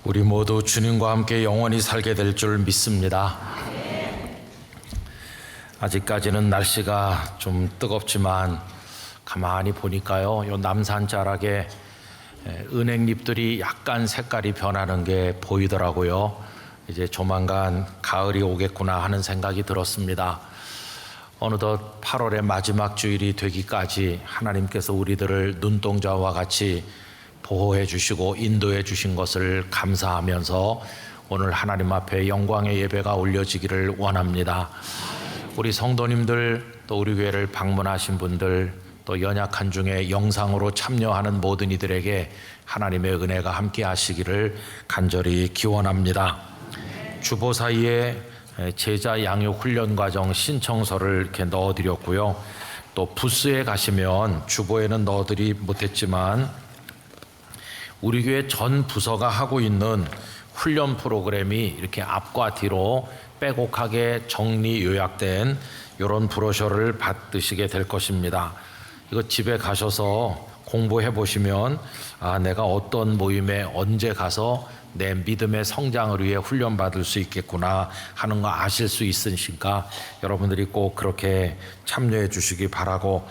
우리 모두 주님과 함께 영원히 살게 될 줄 믿습니다. 아직까지는 날씨가 좀 뜨겁지만 가만히 보니까요, 요 남산 자락에 은행잎들이 약간 색깔이 변하는 게 보이더라고요. 이제 조만간 가을이 오겠구나 하는 생각이 들었습니다. 어느덧 8월의 마지막 주일이 되기까지 하나님께서 우리들을 눈동자와 같이 보호해 주시고 인도해 주신 것을 감사하면서 오늘 하나님 앞에 영광의 예배가 올려지기를 원합니다. 우리 성도님들, 또 우리 교회를 방문하신 분들, 또 연약한 중에 영상으로 참여하는 모든 이들에게 하나님의 은혜가 함께 하시기를 간절히 기원합니다. 주보 사이에 제자 양육 훈련 과정 신청서를 이렇게 넣어드렸고요. 또 부스에 가시면 주보에는 넣어드리 못했지만 우리 교회 전 부서가 하고 있는 훈련 프로그램이 이렇게 앞과 뒤로 빼곡하게 정리 요약된 이런 브로셔를 받으시게 될 것입니다. 이거 집에 가셔서 공부해 보시면 내가 어떤 모임에 언제 가서 내 믿음의 성장을 위해 훈련받을 수 있겠구나 하는 거 아실 수 있으니까 여러분들이 꼭 그렇게 참여해 주시기 바라고,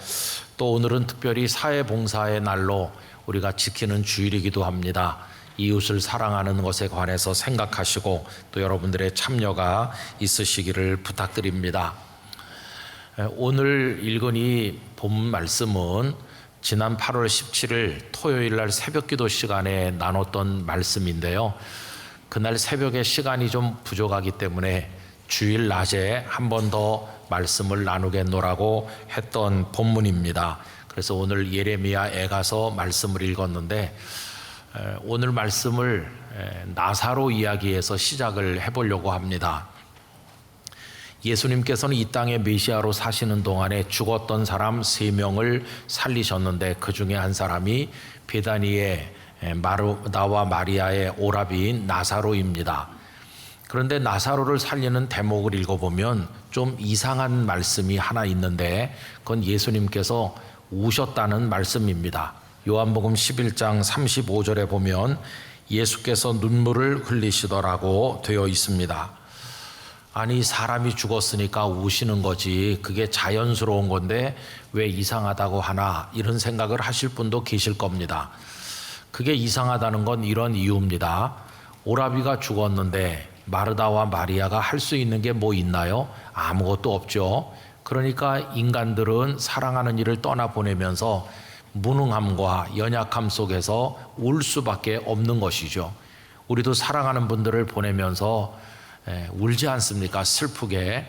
또 오늘은 특별히 사회봉사의 날로 우리가 지키는 주일이기도 합니다. 이웃을 사랑하는 것에 관해서 생각하시고 또 여러분들의 참여가 있으시기를 부탁드립니다. 오늘 읽은 이 본 말씀은 지난 8월 17일 토요일 날 새벽기도 시간에 나눴던 말씀인데요. 그날 새벽에 시간이 좀 부족하기 때문에 주일 낮에 한 번 더 말씀을 나누겠노라고 했던 본문입니다. 그래서 오늘 예레미야 애가서 말씀을 읽었는데 오늘 말씀을 나사로 이야기에서 시작을 해보려고 합니다. 예수님께서는 이 땅에 메시아로 사시는 동안에 죽었던 사람 3명을 살리셨는데 그 중에 한 사람이 베다니의 마르다와 마리아의 오라비인 나사로입니다. 그런데 나사로를 살리는 대목을 읽어보면 좀 이상한 말씀이 하나 있는데 그건 예수님께서 우셨다는 말씀입니다. 요한복음 11장 35절에 보면 예수께서 눈물을 흘리시더라고 되어 있습니다. 아니, 사람이 죽었으니까 우시는 거지, 그게 자연스러운 건데 왜 이상하다고 하나, 이런 생각을 하실 분도 계실 겁니다. 그게 이상하다는 건 이런 이유입니다. 오라비가 죽었는데 마르다와 마리아가 할 수 있는 게 뭐 있나요? 아무것도 없죠. 그러니까 인간들은 사랑하는 이를 떠나보내면서 무능함과 연약함 속에서 울 수밖에 없는 것이죠. 우리도 사랑하는 분들을 보내면서 울지 않습니까? 슬프게.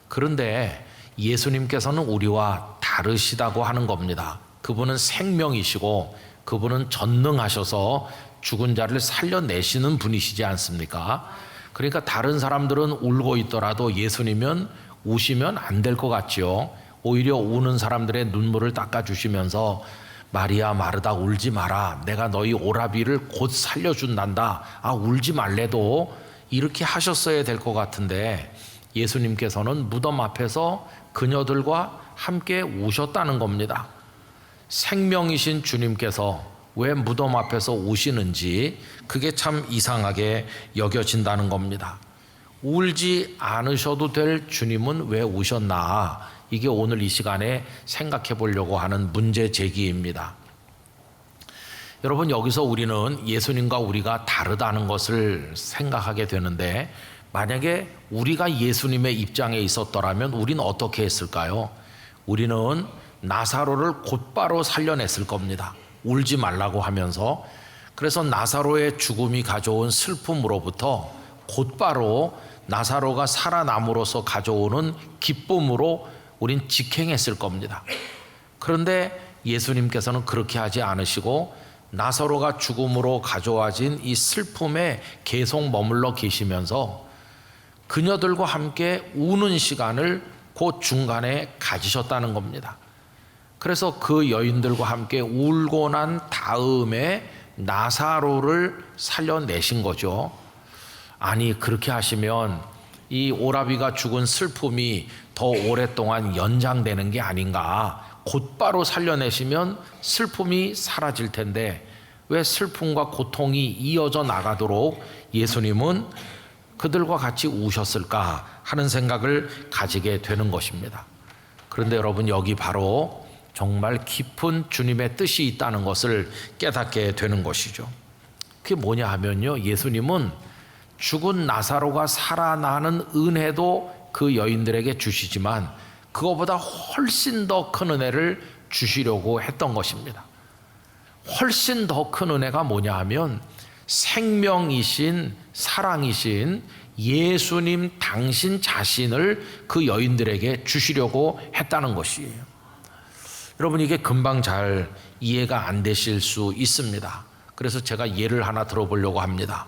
그런데 예수님께서는 우리와 다르시다고 하는 겁니다. 그분은 생명이시고 그분은 전능하셔서 죽은 자를 살려내시는 분이시지 않습니까? 그러니까 다른 사람들은 울고 있더라도 예수님은 우시면 안 될 것 같죠. 오히려 우는 사람들의 눈물을 닦아주시면서 마리아 마르다 울지 마라, 내가 너희 오라비를 곧 살려준단다, 울지 말래도, 이렇게 하셨어야 될 것 같은데 예수님께서는 무덤 앞에서 그녀들과 함께 우셨다는 겁니다. 생명이신 주님께서 왜 무덤 앞에서 우시는지 그게 참 이상하게 여겨진다는 겁니다. 울지 않으셔도 될 주님은 왜 우셨나? 이게 오늘 이 시간에 생각해 보려고 하는 문제 제기입니다. 여러분, 여기서 우리는 예수님과 우리가 다르다는 것을 생각하게 되는데, 만약에 우리가 예수님의 입장에 있었더라면 우리는 어떻게 했을까요? 우리는 나사로를 곧바로 살려냈을 겁니다. 울지 말라고 하면서. 그래서 나사로의 죽음이 가져온 슬픔으로부터 곧바로 나사로가 살아남으로써 가져오는 기쁨으로 우린 직행했을 겁니다. 그런데 예수님께서는 그렇게 하지 않으시고 나사로가 죽음으로 가져와진 이 슬픔에 계속 머물러 계시면서 그녀들과 함께 우는 시간을 그 중간에 가지셨다는 겁니다. 그래서 그 여인들과 함께 울고 난 다음에 나사로를 살려내신 거죠. 아니, 그렇게 하시면 이 오라비가 죽은 슬픔이 더 오랫동안 연장되는 게 아닌가. 곧바로 살려내시면 슬픔이 사라질 텐데 왜 슬픔과 고통이 이어져 나가도록 예수님은 그들과 같이 우셨을까 하는 생각을 가지게 되는 것입니다. 그런데 여러분, 여기 바로 정말 깊은 주님의 뜻이 있다는 것을 깨닫게 되는 것이죠. 그게 뭐냐 하면요, 예수님은 죽은 나사로가 살아나는 은혜도 그 여인들에게 주시지만 그거보다 훨씬 더 큰 은혜를 주시려고 했던 것입니다. 훨씬 더 큰 은혜가 뭐냐 하면 생명이신, 사랑이신 예수님 당신 자신을 그 여인들에게 주시려고 했다는 것이에요. 여러분, 이게 금방 잘 이해가 안 되실 수 있습니다. 그래서 제가 예를 하나 들어보려고 합니다.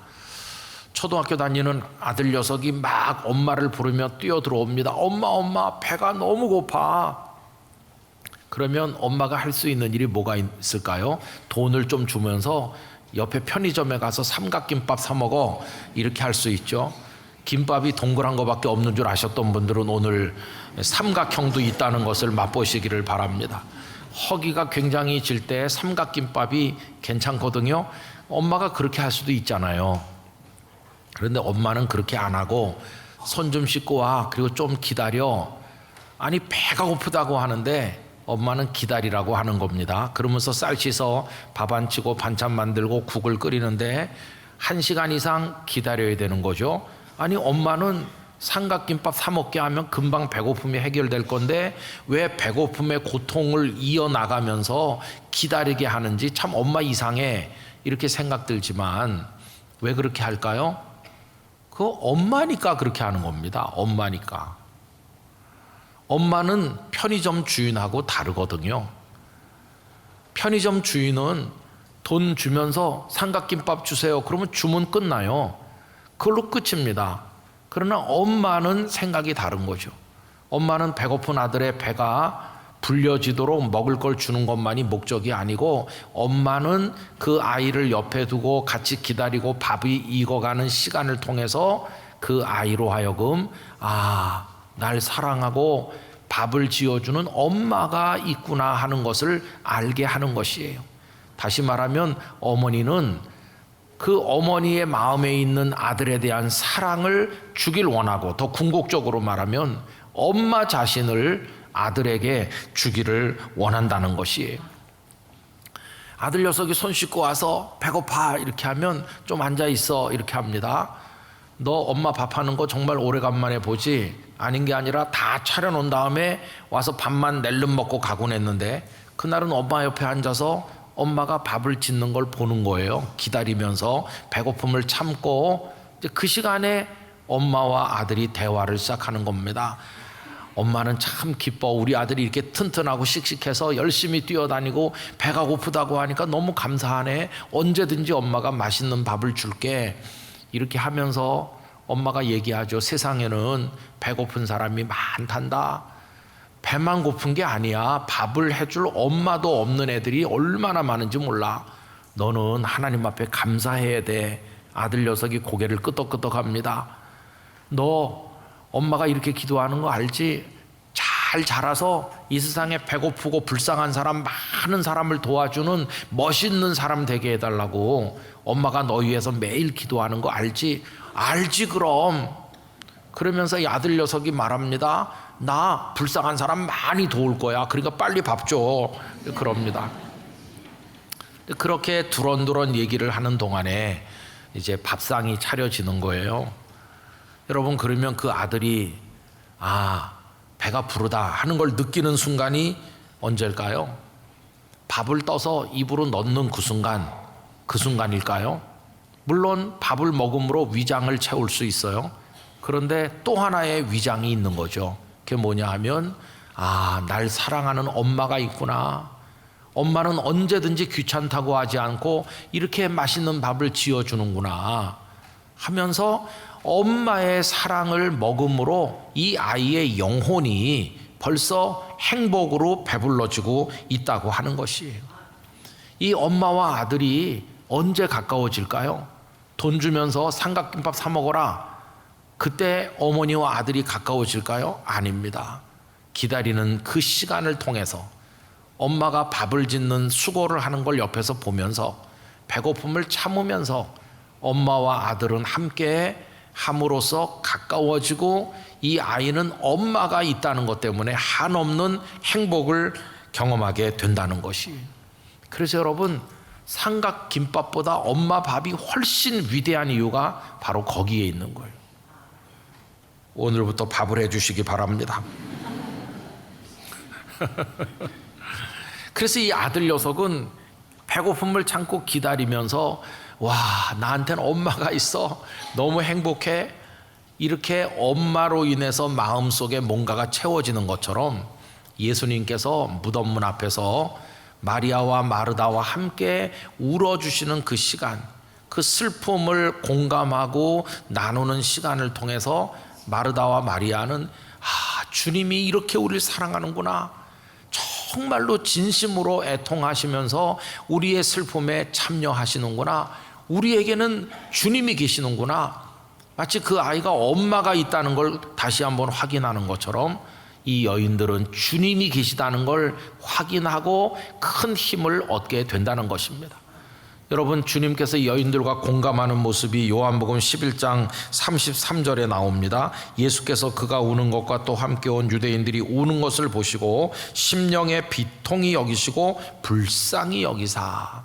초등학교 다니는 아들 녀석이 막 엄마를 부르며 뛰어 들어옵니다. 엄마, 엄마, 배가 너무 고파. 그러면 엄마가 할 수 있는 일이 뭐가 있을까요? 돈을 좀 주면서 옆에 편의점에 가서 삼각김밥 사 먹어, 이렇게 할 수 있죠. 김밥이 동그란 거밖에 없는 줄 아셨던 분들은 오늘 삼각형도 있다는 것을 맛보시기를 바랍니다. 허기가 굉장히 질 때 삼각김밥이 괜찮거든요. 엄마가 그렇게 할 수도 있잖아요. 그런데 엄마는 그렇게 안 하고 손 좀 씻고 와, 그리고 좀 기다려. 아니, 배가 고프다고 하는데 엄마는 기다리라고 하는 겁니다. 그러면서 쌀 씻어 밥 안 치고 반찬 만들고 국을 끓이는데 1시간 이상 기다려야 되는 거죠. 아니, 엄마는 삼각김밥 사 먹게 하면 금방 배고픔이 해결될 건데 왜 배고픔의 고통을 이어나가면서 기다리게 하는지 참 엄마 이상해, 이렇게 생각 들지만 왜 그렇게 할까요? 그거 엄마니까 그렇게 하는 겁니다. 엄마니까. 엄마는 편의점 주인하고 다르거든요. 편의점 주인은 돈 주면서 삼각김밥 주세요, 그러면 주문 끝나요. 그걸로 끝입니다. 그러나 엄마는 생각이 다른 거죠. 엄마는 배고픈 아들의 배가 불려지도록 먹을 걸 주는 것만이 목적이 아니고 엄마는 그 아이를 옆에 두고 같이 기다리고 밥이 익어가는 시간을 통해서 그 아이로 하여금 날 사랑하고 밥을 지어주는 엄마가 있구나 하는 것을 알게 하는 것이에요. 다시 말하면 어머니는 그 어머니의 마음에 있는 아들에 대한 사랑을 주길 원하고, 더 궁극적으로 말하면 엄마 자신을 아들에게 주기를 원한다는 것이에요. 아들 녀석이 손 씻고 와서 배고파 이렇게 하면 좀 앉아 있어 이렇게 합니다. 너 엄마 밥하는 거 정말 오래간만에 보지? 아닌 게 아니라 다 차려놓은 다음에 와서 밥만 낼름 먹고 가곤 했는데, 그날은 엄마 옆에 앉아서 엄마가 밥을 짓는 걸 보는 거예요. 기다리면서 배고픔을 참고 이제 그 시간에 엄마와 아들이 대화를 시작하는 겁니다. 엄마는 참 기뻐. 우리 아들이 이렇게 튼튼하고 씩씩해서 열심히 뛰어다니고 배가 고프다고 하니까 너무 감사하네. 언제든지 엄마가 맛있는 밥을 줄게. 이렇게 하면서 엄마가 얘기하죠. 세상에는 배고픈 사람이 많단다. 배만 고픈 게 아니야. 밥을 해줄 엄마도 없는 애들이 얼마나 많은지 몰라. 너는 하나님 앞에 감사해야 돼. 아들 녀석이 고개를 끄덕끄덕합니다. 너 엄마가 이렇게 기도하는 거 알지? 잘 자라서 이 세상에 배고프고 불쌍한 사람, 많은 사람을 도와주는 멋있는 사람 되게 해달라고 엄마가 너 위해서 매일 기도하는 거 알지? 알지 그럼. 그러면서 이 아들 녀석이 말합니다. 나 불쌍한 사람 많이 도울 거야. 그러니까 빨리 밥 줘. 그럽니다. 그렇게 두런두런 얘기를 하는 동안에 이제 밥상이 차려지는 거예요. 여러분, 그러면 그 아들이 배가 부르다 하는 걸 느끼는 순간이 언제일까요? 밥을 떠서 입으로 넣는 그 순간일까요? 물론 밥을 먹음으로 위장을 채울 수 있어요. 그런데 또 하나의 위장이 있는 거죠. 그게 뭐냐 하면 날 사랑하는 엄마가 있구나. 엄마는 언제든지 귀찮다고 하지 않고 이렇게 맛있는 밥을 지어주는구나 하면서 엄마의 사랑을 먹음으로 이 아이의 영혼이 벌써 행복으로 배불러지고 있다고 하는 것이에요. 이 엄마와 아들이 언제 가까워질까요? 돈 주면서 삼각김밥 사 먹어라. 그때 어머니와 아들이 가까워질까요? 아닙니다. 기다리는 그 시간을 통해서 엄마가 밥을 짓는 수고를 하는 걸 옆에서 보면서 배고픔을 참으면서 엄마와 아들은 함께 함으로써 가까워지고 이 아이는 엄마가 있다는 것 때문에 한없는 행복을 경험하게 된다는 것이. 그래서 여러분, 삼각김밥보다 엄마 밥이 훨씬 위대한 이유가 바로 거기에 있는 거예요. 오늘부터 밥을 해주시기 바랍니다. 그래서 이 아들 녀석은 배고픔을 참고 기다리면서 와, 나한테는 엄마가 있어, 너무 행복해, 이렇게 엄마로 인해서 마음속에 뭔가가 채워지는 것처럼 예수님께서 무덤문 앞에서 마리아와 마르다와 함께 울어주시는 그 시간, 그 슬픔을 공감하고 나누는 시간을 통해서 마르다와 마리아는 주님이 이렇게 우리를 사랑하는구나, 정말로 진심으로 애통하시면서 우리의 슬픔에 참여하시는구나, 우리에게는 주님이 계시는구나, 마치 그 아이가 엄마가 있다는 걸 다시 한번 확인하는 것처럼 이 여인들은 주님이 계시다는 걸 확인하고 큰 힘을 얻게 된다는 것입니다. 여러분, 주님께서 여인들과 공감하는 모습이 요한복음 11장 33절에 나옵니다. 예수께서 그가 우는 것과 또 함께 온 유대인들이 우는 것을 보시고 심령의 비통이 여기시고 불쌍히 여기사.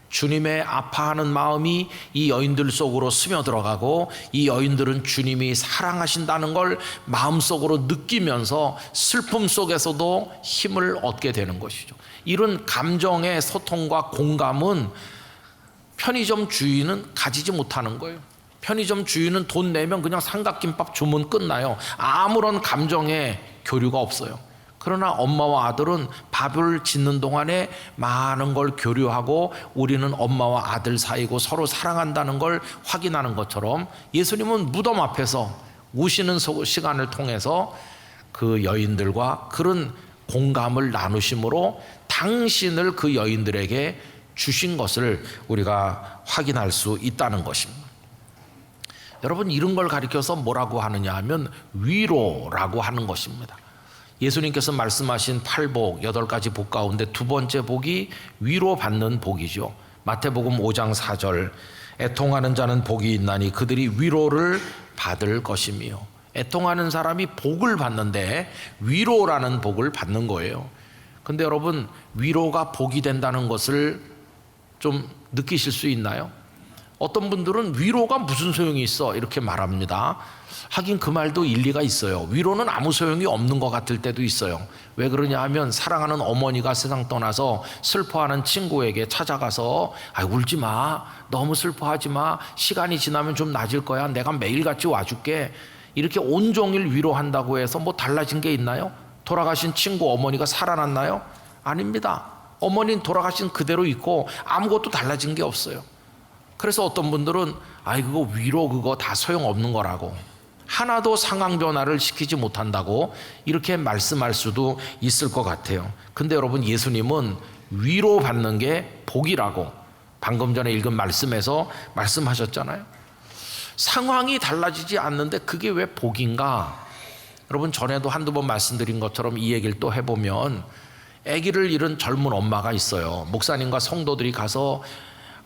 주님의 아파하는 마음이 이 여인들 속으로 스며들어가고 이 여인들은 주님이 사랑하신다는 걸 마음속으로 느끼면서 슬픔 속에서도 힘을 얻게 되는 것이죠. 이런 감정의 소통과 공감은 편의점 주인은 가지지 못하는 거예요. 편의점 주인은 돈 내면 그냥 삼각김밥 주문 끝나요. 아무런 감정의 교류가 없어요. 그러나 엄마와 아들은 밥을 짓는 동안에 많은 걸 교류하고 우리는 엄마와 아들 사이고 서로 사랑한다는 걸 확인하는 것처럼 예수님은 무덤 앞에서 우시는 시간을 통해서 그 여인들과 그런 공감을 나누심으로 당신을 그 여인들에게 주신 것을 우리가 확인할 수 있다는 것입니다. 여러분, 이런 걸 가리켜서 뭐라고 하느냐 하면 위로라고 하는 것입니다. 예수님께서 말씀하신 8복, 8가지 복 가운데 두 번째 복이 위로받는 복이죠. 마태복음 5장 4절, 애통하는 자는 복이 있나니 그들이 위로를 받을 것이며. 애통하는 사람이 복을 받는데 위로라는 복을 받는 거예요. 근데 여러분, 위로가 복이 된다는 것을 좀 느끼실 수 있나요? 어떤 분들은 위로가 무슨 소용이 있어 이렇게 말합니다. 하긴 그 말도 일리가 있어요. 위로는 아무 소용이 없는 것 같을 때도 있어요. 왜 그러냐 하면 사랑하는 어머니가 세상 떠나서 슬퍼하는 친구에게 찾아가서 울지 마, 너무 슬퍼하지 마, 시간이 지나면 좀 나아질 거야, 내가 매일같이 와줄게, 이렇게 온종일 위로한다고 해서 뭐 달라진 게 있나요? 돌아가신 친구 어머니가 살아났나요? 아닙니다. 어머니는 돌아가신 그대로 있고 아무것도 달라진 게 없어요. 그래서 어떤 분들은 그거 위로 그거 다 소용없는 거라고, 하나도 상황 변화를 시키지 못한다고 이렇게 말씀할 수도 있을 것 같아요. 근데 여러분, 예수님은 위로받는 게 복이라고 방금 전에 읽은 말씀에서 말씀하셨잖아요. 상황이 달라지지 않는데 그게 왜 복인가? 여러분, 전에도 한두 번 말씀드린 것처럼 이 얘기를 또 해보면, 아기를 잃은 젊은 엄마가 있어요. 목사님과 성도들이 가서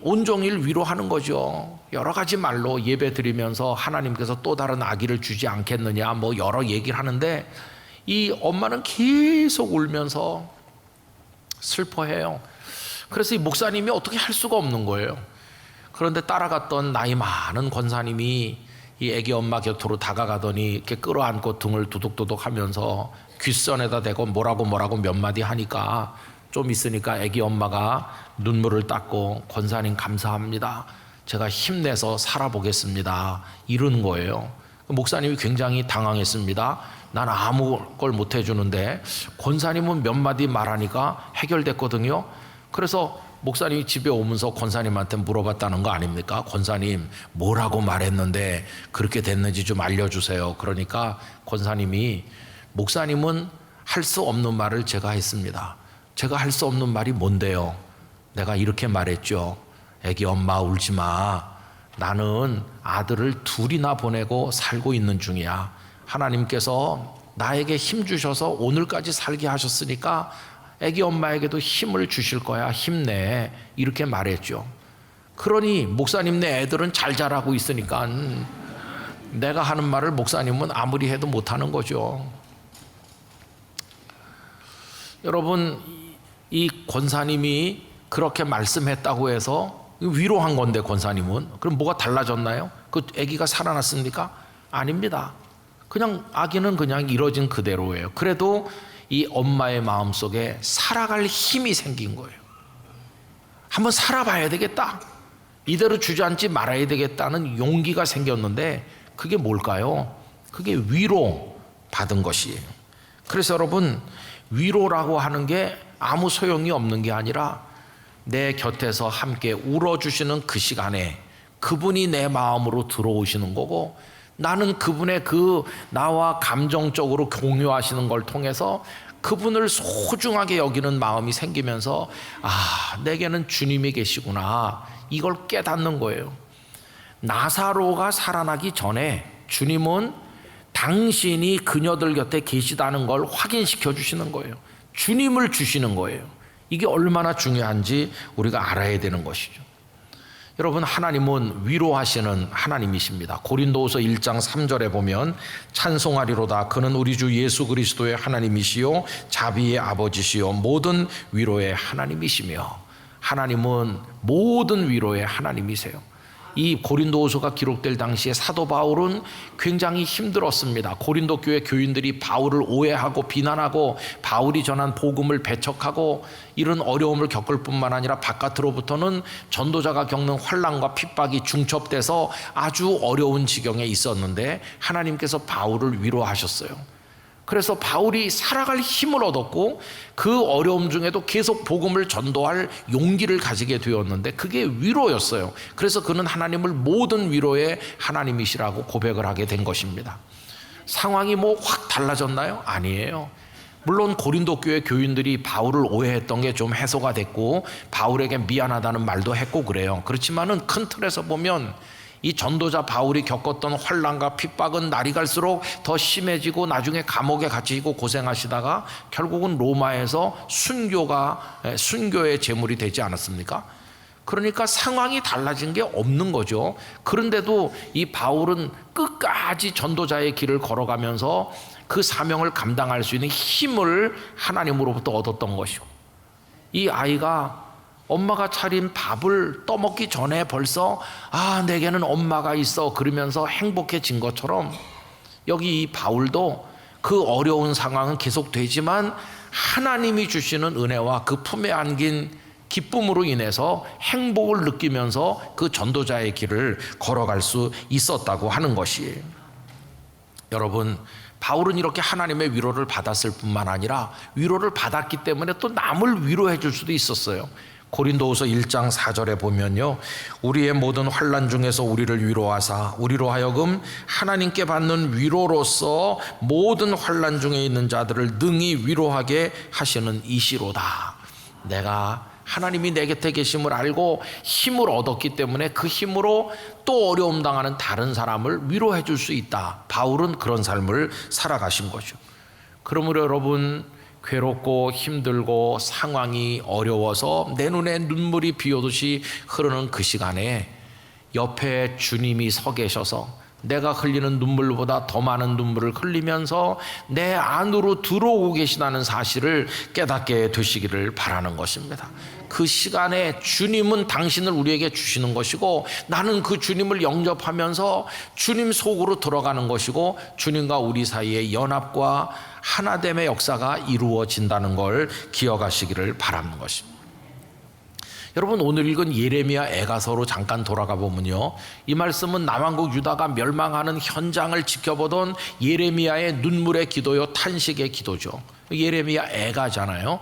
온종일 위로하는 거죠. 여러 가지 말로 예배 드리면서 하나님께서 또 다른 아기를 주지 않겠느냐 뭐 여러 얘기를 하는데 이 엄마는 계속 울면서 슬퍼해요. 그래서 이 목사님이 어떻게 할 수가 없는 거예요. 그런데 따라갔던 나이 많은 권사님이 이 아기 엄마 곁으로 다가가더니 이렇게 끌어안고 등을 두둑두둑 하면서 귓선에다 대고 뭐라고 몇 마디 하니까 좀 있으니까 아기 엄마가 눈물을 닦고 권사님 감사합니다, 제가 힘내서 살아보겠습니다, 이러는 거예요. 목사님이 굉장히 당황했습니다. 난 아무 걸 못 해주는데 권사님은 몇 마디 말하니까 해결됐거든요. 그래서 목사님이 집에 오면서 권사님한테 물어봤다는 거 아닙니까? 권사님 뭐라고 말했는데 그렇게 됐는지 좀 알려주세요. 그러니까 권사님이, 목사님은 할 수 없는 말을 제가 했습니다. 제가 할 수 없는 말이 뭔데요? 내가 이렇게 말했죠. 애기 엄마 울지 마, 나는 아들을 둘이나 보내고 살고 있는 중이야. 하나님께서 나에게 힘 주셔서 오늘까지 살게 하셨으니까 애기 엄마에게도 힘을 주실 거야, 힘내, 이렇게 말했죠. 그러니 목사님네 애들은 잘 자라고 있으니까 내가 하는 말을 목사님은 아무리 해도 못하는 거죠. 여러분, 이 권사님이 그렇게 말씀했다고 해서 위로한 건데, 권사님은 그럼 뭐가 달라졌나요? 그 아기가 살아났습니까? 아닙니다. 그냥 아기는 그냥 이뤄진 그대로예요. 그래도 이 엄마의 마음속에 살아갈 힘이 생긴 거예요. 한번 살아봐야 되겠다, 이대로 주저앉지 말아야 되겠다는 용기가 생겼는데, 그게 뭘까요? 그게 위로 받은 것이에요. 그래서 여러분, 위로라고 하는 게 아무 소용이 없는 게 아니라 내 곁에서 함께 울어주시는 그 시간에 그분이 내 마음으로 들어오시는 거고, 나는 그분의 그 나와 감정적으로 공유하시는 걸 통해서 그분을 소중하게 여기는 마음이 생기면서, 아, 내게는 주님이 계시구나, 이걸 깨닫는 거예요. 나사로가 살아나기 전에 주님은 당신이 그녀들 곁에 계시다는 걸 확인시켜 주시는 거예요. 주님을 주시는 거예요. 이게 얼마나 중요한지 우리가 알아야 되는 것이죠. 여러분, 하나님은 위로하시는 하나님이십니다. 고린도후서 1장 3절에 보면 찬송하리로다, 그는 우리 주 예수 그리스도의 하나님이시요 자비의 아버지시요 모든 위로의 하나님이시며, 하나님은 모든 위로의 하나님이세요. 이 고린도후서가 기록될 당시에 사도 바울은 굉장히 힘들었습니다. 고린도 교회 교인들이 바울을 오해하고 비난하고 바울이 전한 복음을 배척하고 이런 어려움을 겪을 뿐만 아니라 바깥으로부터는 전도자가 겪는 환난과 핍박이 중첩돼서 아주 어려운 지경에 있었는데, 하나님께서 바울을 위로하셨어요. 그래서 바울이 살아갈 힘을 얻었고 그 어려움 중에도 계속 복음을 전도할 용기를 가지게 되었는데, 그게 위로였어요. 그래서 그는 하나님을 모든 위로의 하나님이시라고 고백을 하게 된 것입니다. 상황이 뭐 확 달라졌나요? 아니에요. 물론 고린도 교회 교인들이 바울을 오해했던 게 좀 해소가 됐고 바울에게 미안하다는 말도 했고 그래요. 그렇지만은 큰 틀에서 보면 이 전도자 바울이 겪었던 환난과 핍박은 날이 갈수록 더 심해지고 나중에 감옥에 갇히고 고생하시다가 결국은 로마에서 순교의 제물이 되지 않았습니까? 그러니까 상황이 달라진 게 없는 거죠. 그런데도 이 바울은 끝까지 전도자의 길을 걸어가면서 그 사명을 감당할 수 있는 힘을 하나님으로부터 얻었던 것이고, 이 아이가 엄마가 차린 밥을 떠먹기 전에 벌써 내게는 엄마가 있어 그러면서 행복해진 것처럼, 여기 이 바울도 그 어려운 상황은 계속되지만 하나님이 주시는 은혜와 그 품에 안긴 기쁨으로 인해서 행복을 느끼면서 그 전도자의 길을 걸어갈 수 있었다고 하는 것이에요. 여러분, 바울은 이렇게 하나님의 위로를 받았을 뿐만 아니라 위로를 받았기 때문에 또 남을 위로해 줄 수도 있었어요. 고린도후서 1장 4절에 보면요, 우리의 모든 환난 중에서 우리를 위로하사 우리로 하여금 하나님께 받는 위로로서 모든 환난 중에 있는 자들을 능히 위로하게 하시는 이시로다. 내가 하나님이 내 곁에 계심을 알고 힘을 얻었기 때문에 그 힘으로 또 어려움 당하는 다른 사람을 위로해 줄 수 있다. 바울은 그런 삶을 살아가신 거죠. 그러므로 여러분, 괴롭고 힘들고 상황이 어려워서 내 눈에 눈물이 비오듯이 흐르는 그 시간에 옆에 주님이 서 계셔서 내가 흘리는 눈물보다 더 많은 눈물을 흘리면서 내 안으로 들어오고 계시다는 사실을 깨닫게 되시기를 바라는 것입니다. 그 시간에 주님은 당신을 우리에게 주시는 것이고, 나는 그 주님을 영접하면서 주님 속으로 들어가는 것이고, 주님과 우리 사이의 연합과 하나됨의 역사가 이루어진다는 걸 기억하시기를 바라는 것입니다. 여러분, 오늘 읽은 예레미야 애가서로 잠깐 돌아가 보면요, 이 말씀은 남왕국 유다가 멸망하는 현장을 지켜보던 예레미야의 눈물의 기도요, 탄식의 기도죠. 예레미야 애가잖아요.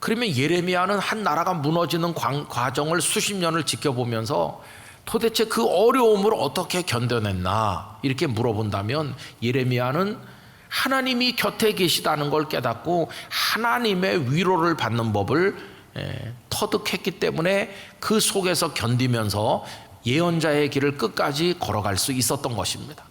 그러면 예레미야는 한 나라가 무너지는 과정을 수십 년을 지켜보면서 도대체 그 어려움을 어떻게 견뎌냈나 이렇게 물어본다면, 예레미야는 하나님이 곁에 계시다는 걸 깨닫고 하나님의 위로를 받는 법을 터득했기 때문에 그 속에서 견디면서 예언자의 길을 끝까지 걸어갈 수 있었던 것입니다.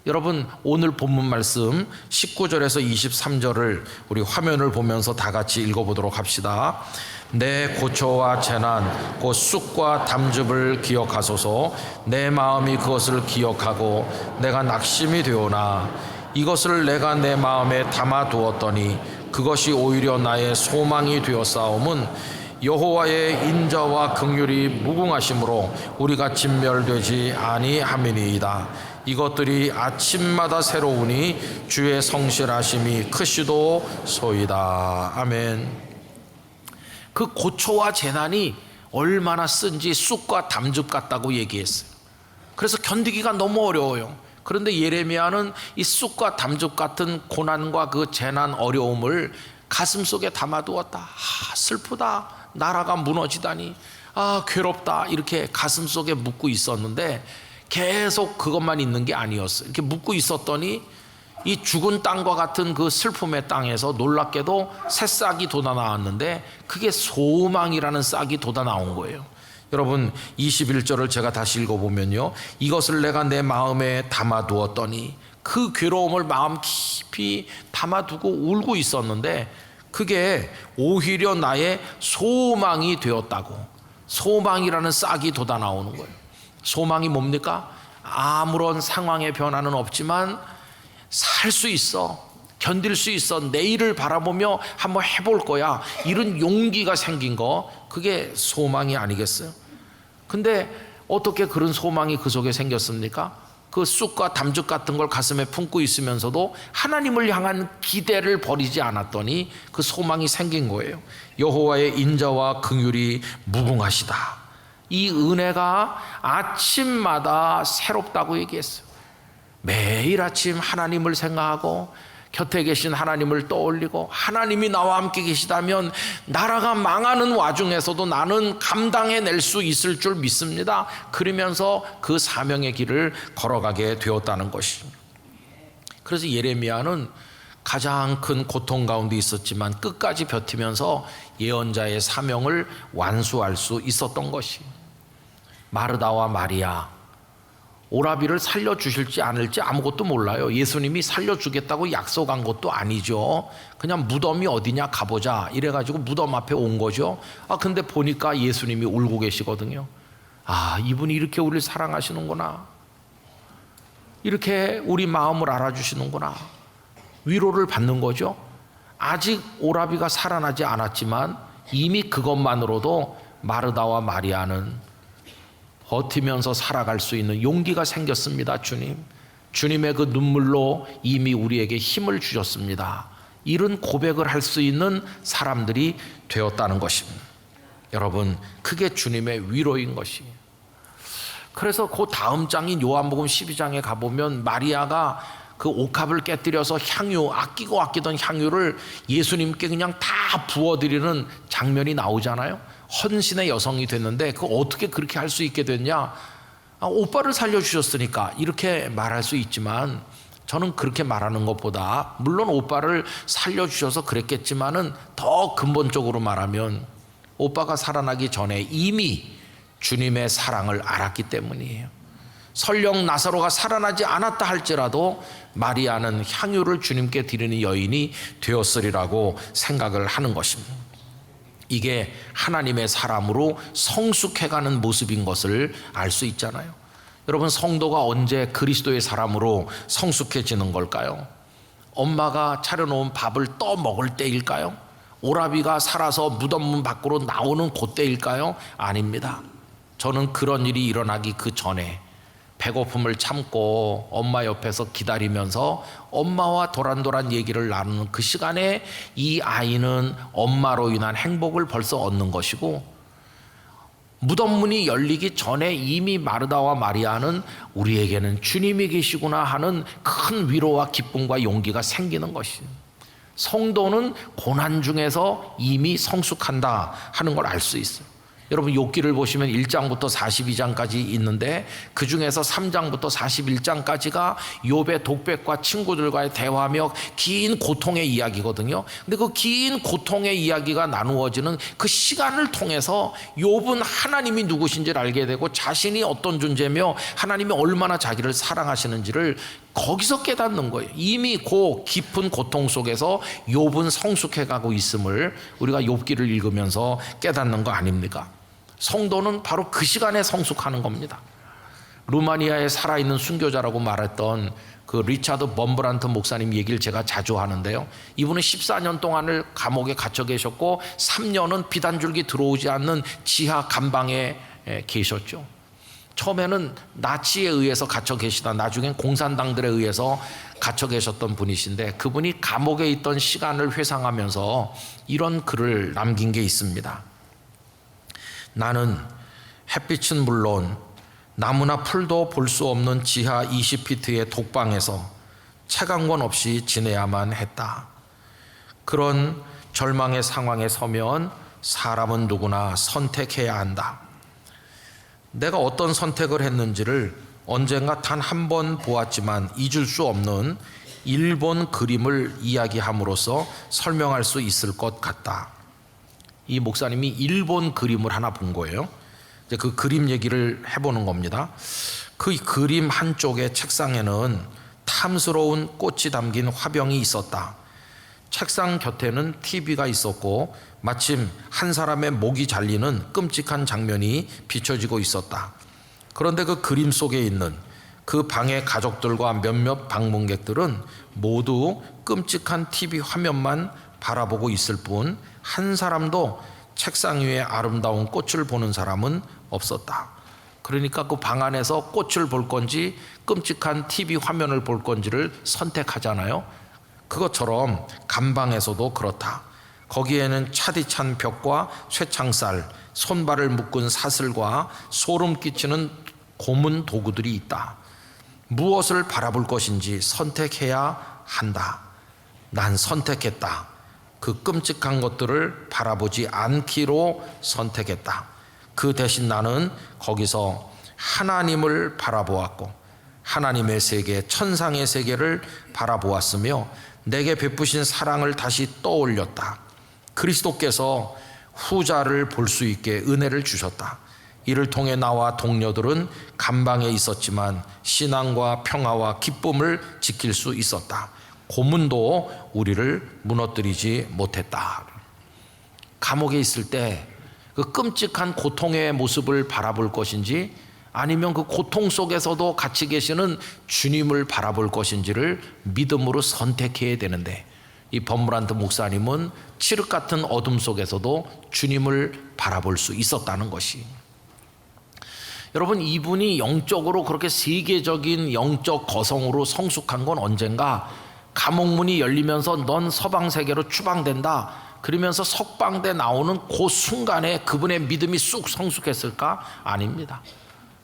여러분, 오늘 본문 말씀 19절에서 23절을 우리 화면을 보면서 다 같이 읽어보도록 합시다. 내 고초와 재난 곧 쑥과 담즙을 기억하소서. 내 마음이 그것을 기억하고 내가 낙심이 되오나 이것을 내가 내 마음에 담아두었더니 그것이 오히려 나의 소망이 되었사옴은 여호와의 인자와 긍휼이 무궁하심으로 우리가 진멸되지 아니함이니이다. 이것들이 아침마다 새로우니 주의 성실하심이 크시도소이다. 아멘. 그 고초와 재난이 얼마나 쓴지 쑥과 담즙 같다고 얘기했어요. 그래서 견디기가 너무 어려워요. 그런데 예레미야는 이 쑥과 담즙 같은 고난과 그 재난 어려움을 가슴속에 담아두었다. 슬프다. 나라가 무너지다니. 괴롭다. 이렇게 가슴속에 묻고 있었는데 계속 그것만 있는 게 아니었어요. 이렇게 묻고 있었더니 이 죽은 땅과 같은 그 슬픔의 땅에서 놀랍게도 새싹이 돋아 나왔는데 그게 소망이라는 싹이 돋아 나온 거예요. 여러분 21절을 제가 다시 읽어보면요, 이것을 내가 내 마음에 담아두었더니, 그 괴로움을 마음 깊이 담아두고 울고 있었는데 그게 오히려 나의 소망이 되었다고. 소망이라는 싹이 돋아 나오는 거예요. 소망이 뭡니까? 아무런 상황의 변화는 없지만 살 수 있어, 견딜 수 있어, 내일을 바라보며 한번 해볼 거야, 이런 용기가 생긴 거, 그게 소망이 아니겠어요? 근데 어떻게 그런 소망이 그 속에 생겼습니까? 그 쑥과 담즙 같은 걸 가슴에 품고 있으면서도 하나님을 향한 기대를 버리지 않았더니 그 소망이 생긴 거예요. 여호와의 인자와 긍휼이 무궁하시다. 이 은혜가 아침마다 새롭다고 얘기했어요. 매일 아침 하나님을 생각하고 곁에 계신 하나님을 떠올리고, 하나님이 나와 함께 계시다면 나라가 망하는 와중에서도 나는 감당해낼 수 있을 줄 믿습니다. 그러면서 그 사명의 길을 걸어가게 되었다는 것입니다. 그래서 예레미야는 가장 큰 고통 가운데 있었지만 끝까지 버티면서 예언자의 사명을 완수할 수 있었던 것이, 마르다와 마리아, 오라비를 살려주실지 않을지 아무것도 몰라요. 예수님이 살려주겠다고 약속한 것도 아니죠. 그냥 무덤이 어디냐 가보자 이래가지고 무덤 앞에 온 거죠. 근데 보니까 예수님이 울고 계시거든요. 이분이 이렇게 우리를 사랑하시는구나, 이렇게 우리 마음을 알아주시는구나, 위로를 받는 거죠. 아직 오라비가 살아나지 않았지만 이미 그것만으로도 마르다와 마리아는 버티면서 살아갈 수 있는 용기가 생겼습니다. 주님의 그 눈물로 이미 우리에게 힘을 주셨습니다. 이런 고백을 할 수 있는 사람들이 되었다는 것입니다. 여러분, 그게 주님의 위로인 것이에요. 그래서 그 다음 장인 요한복음 12장에 가보면 마리아가 그 옥합을 깨뜨려서 향유, 아끼던 향유를 예수님께 그냥 다 부어드리는 장면이 나오잖아요. 헌신의 여성이 됐는데 그 어떻게 그렇게 할 수 있게 됐냐? 오빠를 살려주셨으니까, 이렇게 말할 수 있지만 저는 그렇게 말하는 것보다, 물론 오빠를 살려주셔서 그랬겠지만은 더 근본적으로 말하면 오빠가 살아나기 전에 이미 주님의 사랑을 알았기 때문이에요. 설령 나사로가 살아나지 않았다 할지라도 마리아는 향유를 주님께 드리는 여인이 되었으리라고 생각을 하는 것입니다. 이게 하나님의 사람으로 성숙해가는 모습인 것을 알 수 있잖아요. 여러분, 성도가 언제 그리스도의 사람으로 성숙해지는 걸까요? 엄마가 차려놓은 밥을 떠 먹을 때일까요? 오라비가 살아서 무덤문 밖으로 나오는 그때일까요? 아닙니다. 저는 그런 일이 일어나기 그 전에 배고픔을 참고 엄마 옆에서 기다리면서 엄마와 도란도란 얘기를 나누는 그 시간에 이 아이는 엄마로 인한 행복을 벌써 얻는 것이고, 무덤문이 열리기 전에 이미 마르다와 마리아는 우리에게는 주님이 계시구나 하는 큰 위로와 기쁨과 용기가 생기는 것이에요. 성도는 고난 중에서 이미 성숙한다 하는 걸 알 수 있어요. 여러분, 욥기를 보시면 1장부터 42장까지 있는데 그 중에서 3장부터 41장까지가 욥의 독백과 친구들과의 대화며 긴 고통의 이야기거든요. 근데 그 긴 고통의 이야기가 나누어지는 그 시간을 통해서 욥은 하나님이 누구신지를 알게 되고 자신이 어떤 존재며 하나님이 얼마나 자기를 사랑하시는지를 거기서 깨닫는 거예요. 이미 그 깊은 고통 속에서 욥은 성숙해가고 있음을 우리가 욥기를 읽으면서 깨닫는 거 아닙니까? 성도는 바로 그 시간에 성숙하는 겁니다. 루마니아에 살아있는 순교자라고 말했던 그 리차드 범브란트 목사님 얘기를 제가 자주 하는데요. 이분은 14년 동안을 감옥에 갇혀 계셨고 3년은 비단줄기 들어오지 않는 지하 감방에 계셨죠. 처음에는 나치에 의해서 갇혀 계시다 나중엔 공산당들에 의해서 갇혀 계셨던 분이신데, 그분이 감옥에 있던 시간을 회상하면서 이런 글을 남긴 게 있습니다. 나는 햇빛은 물론 나무나 풀도 볼 수 없는 지하 20피트의 독방에서 채광권 없이 지내야만 했다. 그런 절망의 상황에 서면 사람은 누구나 선택해야 한다. 내가 어떤 선택을 했는지를 언젠가 단 한 번 보았지만 잊을 수 없는 일본 그림을 이야기함으로써 설명할 수 있을 것 같다. 이 목사님이 일본 그림을 하나 본 거예요. 이제 그 그림 얘기를 해보는 겁니다. 그 그림 한쪽의 책상에는 탐스러운 꽃이 담긴 화병이 있었다. 책상 곁에는 TV가 있었고 마침 한 사람의 목이 잘리는 끔찍한 장면이 비춰지고 있었다. 그런데 그 그림 속에 있는 그 방의 가족들과 몇몇 방문객들은 모두 끔찍한 TV 화면만 바라보고 있을 뿐 한 사람도 책상 위에 아름다운 꽃을 보는 사람은 없었다. 그러니까 그 방 안에서 꽃을 볼 건지 끔찍한 TV 화면을 볼 건지를 선택하잖아요. 그것처럼 감방에서도 그렇다. 거기에는 차디찬 벽과 쇠창살, 손발을 묶은 사슬과 소름 끼치는 고문 도구들이 있다. 무엇을 바라볼 것인지 선택해야 한다. 난 선택했다. 그 끔찍한 것들을 바라보지 않기로 선택했다. 그 대신 나는 거기서 하나님을 바라보았고 하나님의 세계, 천상의 세계를 바라보았으며 내게 베푸신 사랑을 다시 떠올렸다. 그리스도께서 후자를 볼 수 있게 은혜를 주셨다. 이를 통해 나와 동료들은 감방에 있었지만 신앙과 평화와 기쁨을 지킬 수 있었다. 고문도 우리를 무너뜨리지 못했다. 감옥에 있을 때 그 끔찍한 고통의 모습을 바라볼 것인지 아니면 그 고통 속에서도 같이 계시는 주님을 바라볼 것인지를 믿음으로 선택해야 되는데, 이 범브란트 목사님은 칠흑 같은 어둠 속에서도 주님을 바라볼 수 있었다는 것이, 여러분, 이분이 영적으로 그렇게 세계적인 영적 거성으로 성숙한 건 언젠가 감옥문이 열리면서 넌 서방 세계로 추방된다 그러면서 석방돼 나오는 그 순간에 그분의 믿음이 쑥 성숙했을까? 아닙니다.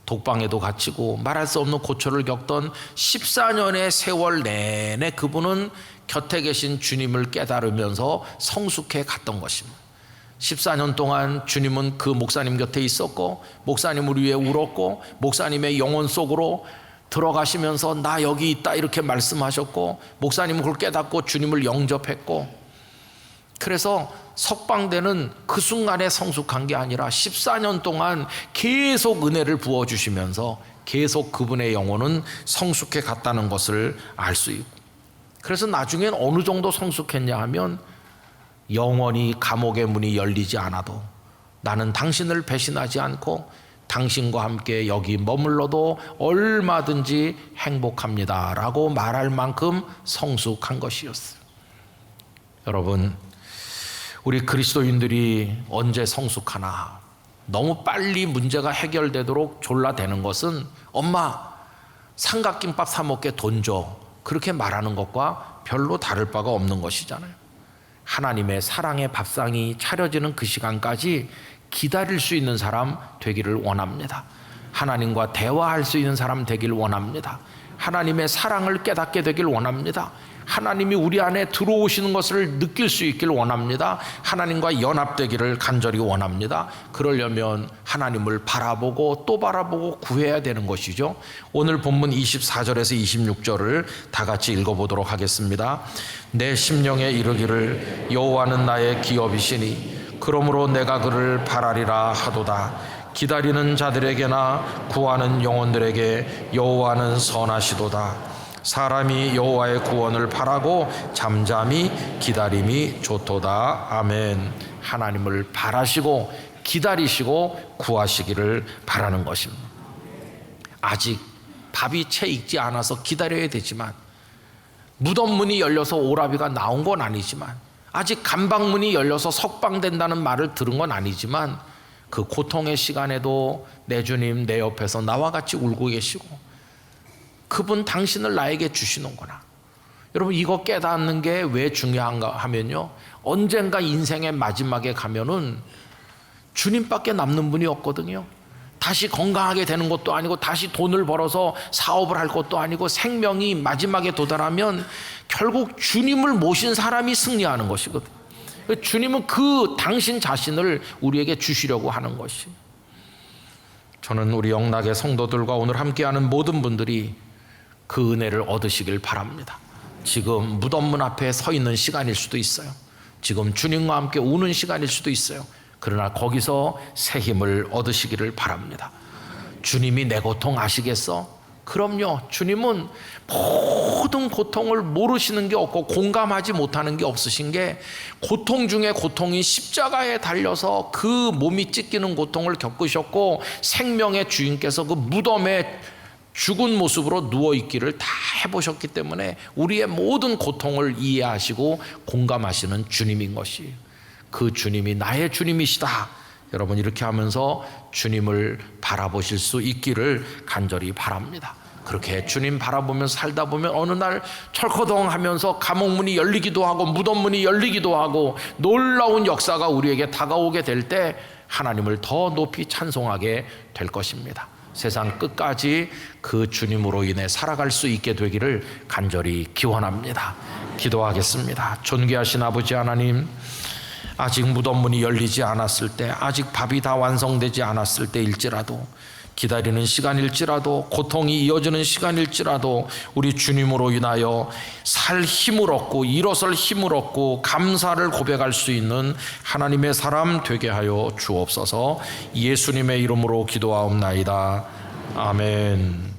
독방에도 갇히고 말할 수 없는 고초를 겪던 14년의 세월 내내 그분은 곁에 계신 주님을 깨달으면서 성숙해 갔던 것입니다. 14년 동안 주님은 그 목사님 곁에 있었고 목사님을 위해 울었고 목사님의 영혼 속으로 들어가시면서 나 여기 있다 이렇게 말씀하셨고 목사님은 그걸 깨닫고 주님을 영접했고, 그래서 석방되는 그 순간에 성숙한 게 아니라 14년 동안 계속 은혜를 부어주시면서 계속 그분의 영혼은 성숙해 갔다는 것을 알 수 있고, 그래서 나중엔 어느 정도 성숙했냐 하면 영원히 감옥의 문이 열리지 않아도 나는 당신을 배신하지 않고 당신과 함께 여기 머물러도 얼마든지 행복합니다 라고 말할 만큼 성숙한 것이었어요. 여러분, 우리 그리스도인들이 언제 성숙하나? 너무 빨리 문제가 해결되도록 졸라대는 것은 엄마 삼각김밥 사 먹게 돈 줘 그렇게 말하는 것과 별로 다를 바가 없는 것이잖아요. 하나님의 사랑의 밥상이 차려지는 그 시간까지 기다릴 수 있는 사람 되기를 원합니다. 하나님과 대화할 수 있는 사람 되기를 원합니다. 하나님의 사랑을 깨닫게 되길 원합니다. 하나님이 우리 안에 들어오시는 것을 느낄 수 있길 원합니다. 하나님과 연합되기를 간절히 원합니다. 그러려면 하나님을 바라보고 또 바라보고 구해야 되는 것이죠. 오늘 본문 24절에서 26절을 다 같이 읽어보도록 하겠습니다. 내 심령에 이르기를 여호와는 나의 기업이시니 그러므로 내가 그를 바라리라 하도다. 기다리는 자들에게나 구하는 영혼들에게 여호와는 선하시도다. 사람이 여호와의 구원을 바라고 잠잠히 기다림이 좋도다. 아멘. 하나님을 바라시고 기다리시고 구하시기를 바라는 것입니다. 아직 밥이 채 익지 않아서 기다려야 되지만, 무덤 문이 열려서 오라비가 나온 건 아니지만, 아직 감방문이 열려서 석방된다는 말을 들은 건 아니지만, 그 고통의 시간에도 내 주님 내 옆에서 나와 같이 울고 계시고 그분 당신을 나에게 주시는구나. 여러분, 이거 깨닫는 게 왜 중요한가 하면요, 언젠가 인생의 마지막에 가면은 주님밖에 남는 분이 없거든요. 다시 건강하게 되는 것도 아니고, 다시 돈을 벌어서 사업을 할 것도 아니고, 생명이 마지막에 도달하면 결국 주님을 모신 사람이 승리하는 것이거든요. 주님은 그 당신 자신을 우리에게 주시려고 하는 것이. 저는 우리 영락의 성도들과 오늘 함께하는 모든 분들이 그 은혜를 얻으시길 바랍니다. 지금 무덤문 앞에 서 있는 시간일 수도 있어요. 지금 주님과 함께 우는 시간일 수도 있어요. 그러나 거기서 새 힘을 얻으시기를 바랍니다. 주님이 내 고통 아시겠어? 그럼요. 주님은 모든 고통을 모르시는 게 없고 공감하지 못하는 게 없으신 게, 고통 중에 고통이 십자가에 달려서 그 몸이 찢기는 고통을 겪으셨고, 생명의 주인께서 그 무덤에 죽은 모습으로 누워있기를 다 해보셨기 때문에 우리의 모든 고통을 이해하시고 공감하시는 주님인 것이, 그 주님이 나의 주님이시다. 여러분, 이렇게 하면서 주님을 바라보실 수 있기를 간절히 바랍니다. 그렇게 주님 바라보면서 살다 보면 어느 날 철커덩 하면서 감옥문이 열리기도 하고 무덤문이 열리기도 하고 놀라운 역사가 우리에게 다가오게 될 때 하나님을 더 높이 찬송하게 될 것입니다. 세상 끝까지 그 주님으로 인해 살아갈 수 있게 되기를 간절히 기원합니다. 기도하겠습니다. 존귀하신 아버지 하나님, 아직 무덤문이 열리지 않았을 때, 아직 밥이 다 완성되지 않았을 때일지라도, 기다리는 시간일지라도, 고통이 이어지는 시간일지라도 우리 주님으로 인하여 살 힘을 얻고 일어설 힘을 얻고 감사를 고백할 수 있는 하나님의 사람 되게 하여 주옵소서. 예수님의 이름으로 기도하옵나이다. 아멘.